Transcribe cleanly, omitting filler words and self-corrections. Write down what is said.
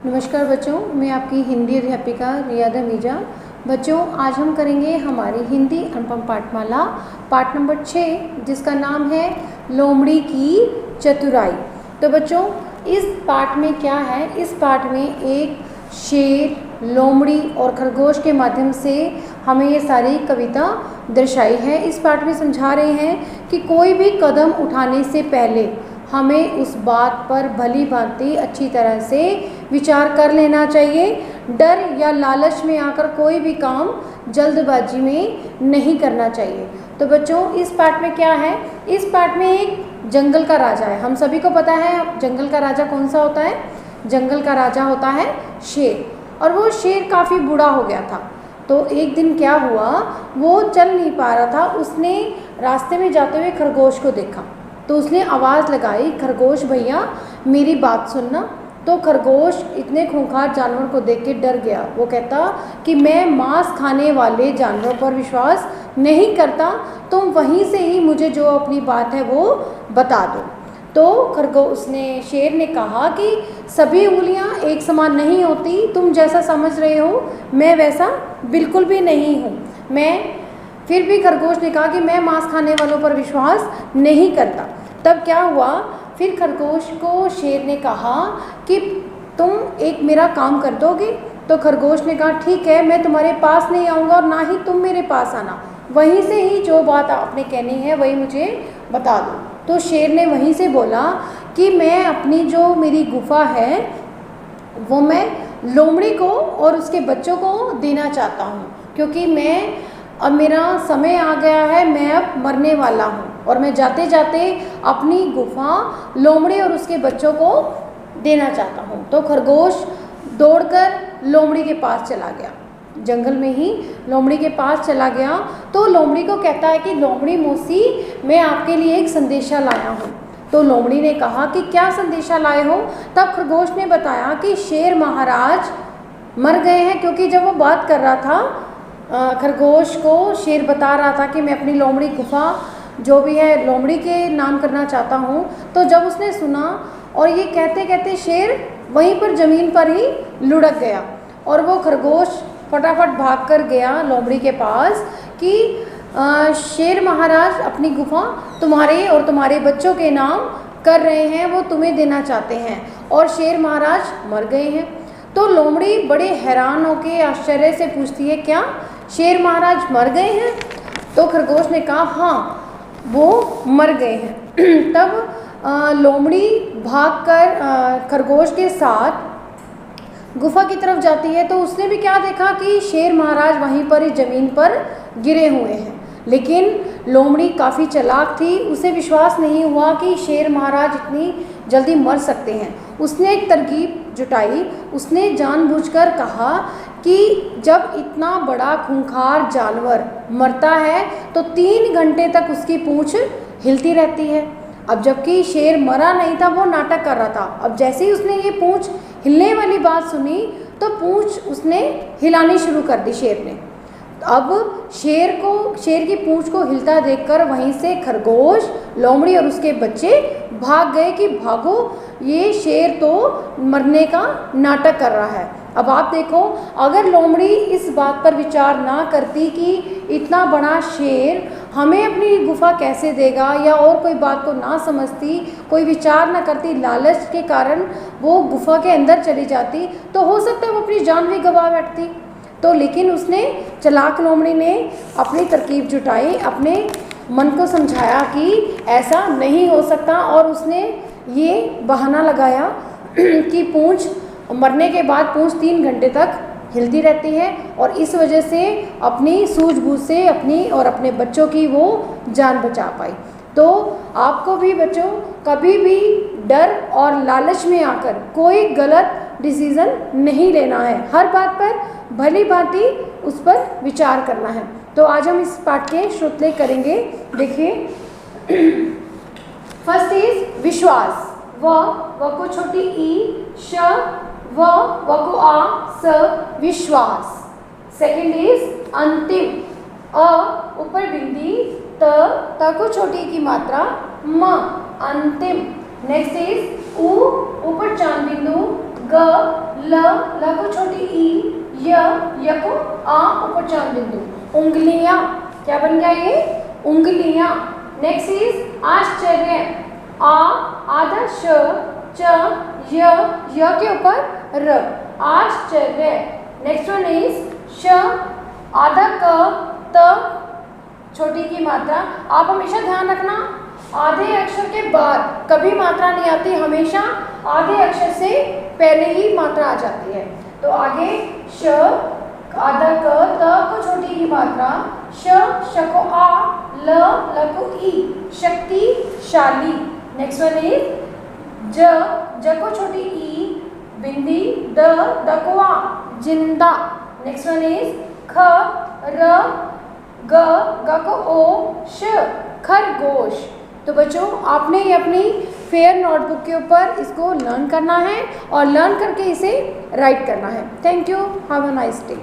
नमस्कार बच्चों, मैं आपकी हिंदी अध्यापिका रियादा मीजा। बच्चों, आज हम करेंगे हमारी हिंदी अनुपम पाठमाला पाठ नंबर 6, जिसका नाम है लोमड़ी की चतुराई। तो बच्चों, इस पाठ में क्या है? इस पाठ में एक शेर, लोमड़ी और खरगोश के माध्यम से हमें ये सारी कविता दर्शाई है। इस पाठ में समझा रहे हैं कि कोई भी कदम उठाने से पहले हमें उस बात पर भली भांति अच्छी तरह से विचार कर लेना चाहिए। डर या लालच में आकर कोई भी काम जल्दबाजी में नहीं करना चाहिए। तो बच्चों, इस पाठ में क्या है? इस पाठ में एक जंगल का राजा है। हम सभी को पता है जंगल का राजा कौन सा होता है। जंगल का राजा होता है शेर, और वो शेर काफ़ी बूढ़ा हो गया था। तो एक दिन क्या हुआ, वो चल नहीं पा रहा था। उसने रास्ते में जाते हुए खरगोश को देखा, तो उसने आवाज़ लगाई, खरगोश भैया मेरी बात सुनना। तो खरगोश इतने खूंखार जानवर को देख के डर गया। वो कहता कि मैं मांस खाने वाले जानवरों पर विश्वास नहीं करता, तुम वहीं से ही मुझे जो अपनी बात है वो बता दो। तो शेर ने कहा कि सभी उंगलियां एक समान नहीं होती, तुम जैसा समझ रहे हो मैं वैसा बिल्कुल भी नहीं हूँ। फिर भी खरगोश ने कहा कि मैं मांस खाने वालों पर विश्वास नहीं करता। तब क्या हुआ, फिर खरगोश को शेर ने कहा कि तुम एक मेरा काम कर दोगे। तो खरगोश ने कहा ठीक है, मैं तुम्हारे पास नहीं आऊँगा और ना ही तुम मेरे पास आना, वहीं से ही जो बात आपने कहनी है वही मुझे बता दो। तो शेर ने वहीं से बोला कि मैं अपनी जो मेरी गुफा है वो मैं लोमड़ी को और उसके बच्चों को देना चाहता हूँ, क्योंकि अब मेरा समय आ गया है, मैं अब मरने वाला हूँ और मैं जाते जाते अपनी गुफा लोमड़ी और उसके बच्चों को देना चाहता हूँ। तो खरगोश दौड़कर लोमड़ी के पास चला गया, जंगल में ही लोमड़ी के पास चला गया। तो लोमड़ी को कहता है कि लोमड़ी मौसी, मैं आपके लिए एक संदेशा लाया हूँ। तो लोमड़ी ने कहा कि क्या संदेशा लाए हो? तब खरगोश ने बताया कि शेर महाराज मर गए हैं, क्योंकि जब वो बात कर रहा था खरगोश को शेर बता रहा था कि मैं अपनी लोमड़ी गुफा जो भी है लोमड़ी के नाम करना चाहता हूँ। तो जब उसने सुना, और ये कहते कहते शेर वहीं पर ज़मीन पर ही लुढ़क गया, और वो खरगोश फटाफट भाग कर गया लोमड़ी के पास कि शेर महाराज अपनी गुफा तुम्हारे और तुम्हारे बच्चों के नाम कर रहे हैं, वो तुम्हें देना चाहते हैं, और शेर महाराज मर गए हैं। तो लोमड़ी बड़े हैरान होकर आश्चर्य से पूछती है, क्या शेर महाराज मर गए हैं? तो खरगोश ने कहा हाँ, वो मर गए हैं। तब लोमड़ी भागकर खरगोश के साथ गुफा की तरफ जाती है। तो उसने भी क्या देखा कि शेर महाराज वहीं पर ही ज़मीन पर गिरे हुए हैं। लेकिन लोमड़ी काफ़ी चालाक थी, उसे विश्वास नहीं हुआ कि शेर महाराज इतनी जल्दी मर सकते हैं। उसने एक तरकीब जुटाई। उसने जानबूझकर कहा कि जब इतना बड़ा खूंखार जानवर मरता है तो 3 घंटे तक उसकी पूंछ हिलती रहती है। अब जबकि शेर मरा नहीं था, वो नाटक कर रहा था। अब जैसे ही उसने ये पूंछ हिलने वाली बात सुनी तो पूंछ उसने हिलानी शुरू कर दी शेर ने। अब शेर की पूंछ को हिलता देखकर वहीं से खरगोश, लोमड़ी और उसके बच्चे भाग गए कि भागो, ये शेर तो मरने का नाटक कर रहा है। अब आप देखो, अगर लोमड़ी इस बात पर विचार ना करती कि इतना बड़ा शेर हमें अपनी गुफा कैसे देगा, या और कोई बात को ना समझती, कोई विचार ना करती, लालच के कारण वो गुफा के अंदर चली जाती, तो हो सकता है वो अपनी जान भी गंवा बैठती। तो लेकिन उसने, चालाक लोमड़ी ने अपनी तरकीब जुटाई, अपने मन को समझाया कि ऐसा नहीं हो सकता, और उसने ये बहाना लगाया कि पूंछ मरने के बाद पूंछ 3 घंटे तक हिलती रहती है, और इस वजह से अपनी सूझबूझ से अपनी और अपने बच्चों की वो जान बचा पाई। तो आपको भी बच्चों कभी भी डर और लालच में आकर कोई गलत डिसीज़न नहीं लेना है। हर बात पर भली भांति उस पर विचार करना है। तो आज हम इस पाठ के श्रुतलेख करेंगे। देखिए, फर्स्ट इज विश्वास। व को छोटी ई, श व को आ, स, विश्वास। सेकंड इज अंतिम। अ ऊपर बिंदी, त को छोटी की मात्रा, म, अंतिम। नेक्स्ट इज ऊ ऊपर चांद बिंदु, ग, ल को छोटी ई, य को आ ऊपर चांद बिंदु, उंगलियां, क्या बन गया ये, उंगलियां। नेक्स्ट इज आश्चर्य, आ आधा श, च, य के ऊपर र, आश्चर्य। नेक्स्ट वन इज श आधा क, त छोटी की मात्रा। आप हमेशा ध्यान रखना आधे अक्षर के बाद कभी मात्रा नहीं आती, हमेशा आधे अक्षर से पहले ही मात्रा आ जाती है। तो आगे श आधा क, त को छोटी की मात्रा, श को आ, ल को ई, शक्तिशाली। नेक्स्ट वन इज ज को छोटी ई, बिंदी, द को आ, जिंदा। नेक्स्ट वन इज ख, र, ग को ओ, श, खरगोश। तो बच्चों आपने ये अपनी फेयर नोटबुक के ऊपर इसको लर्न करना है और लर्न करके इसे राइट करना है। Thank you, have a nice day.